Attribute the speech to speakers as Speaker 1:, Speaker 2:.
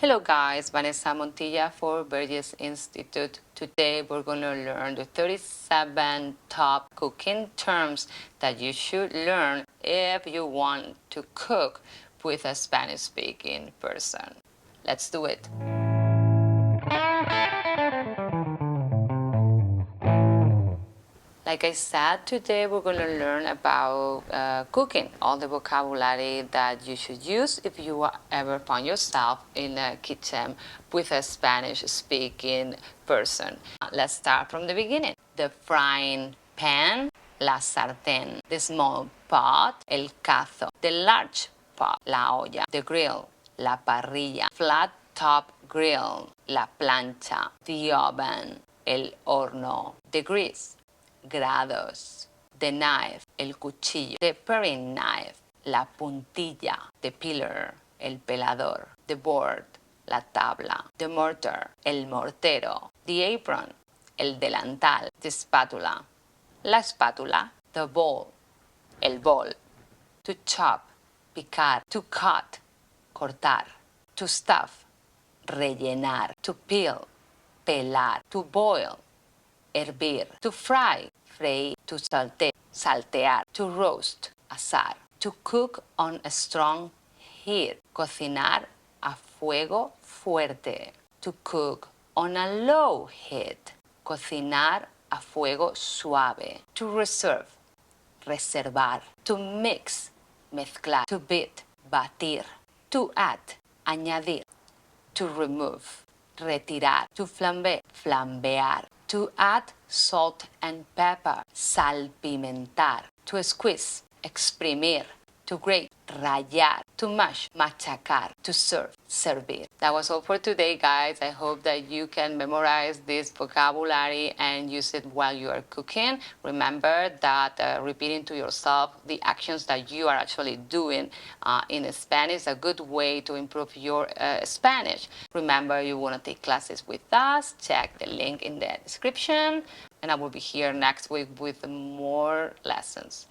Speaker 1: Hello guys, Vanessa Montilla for Burgess Institute. Today we're going to learn the 37 top cooking terms that you should learn if you want to cook with a Spanish-speaking person. Let's do it. Like I said, today we're going to learn about cooking, all the vocabulary that you should use if you ever find yourself in a kitchen with a Spanish-speaking person. Let's start from the beginning. The frying pan, la sartén. The small pot, el cazo. The large pot, la olla. The grill, la parrilla. Flat top grill, la plancha. The oven, el horno. The grease, grados. The knife, el cuchillo. The paring knife, la puntilla. The pillar, el pelador. The board, la tabla. The mortar, el mortero. The apron, el delantal. The spátula, la espátula. The bowl, el bol. To chop, picar. To cut, cortar. To stuff, rellenar. To peel, pelar. To boil, hervir. To fry, freír. To saltear, saltear. To roast, asar. To cook on a strong heat, cocinar a fuego fuerte. To cook on a low heat, cocinar a fuego suave. To reserve, reservar. To mix, mezclar. To beat, batir. To add, añadir. To remove, retirar. To flambe, flambear. To add salt and pepper, salpimentar. To squeeze, exprimir. To grate, rallar. To mash, machacar. To serve, servir. That was all for today, guys. I hope that you can memorize this vocabulary and use it while you are cooking. Remember that repeating to yourself the actions that you are actually doing in Spanish is a good way to improve your Spanish. Remember, you want to take classes with us, check the link in the description, and I will be here next week with more lessons.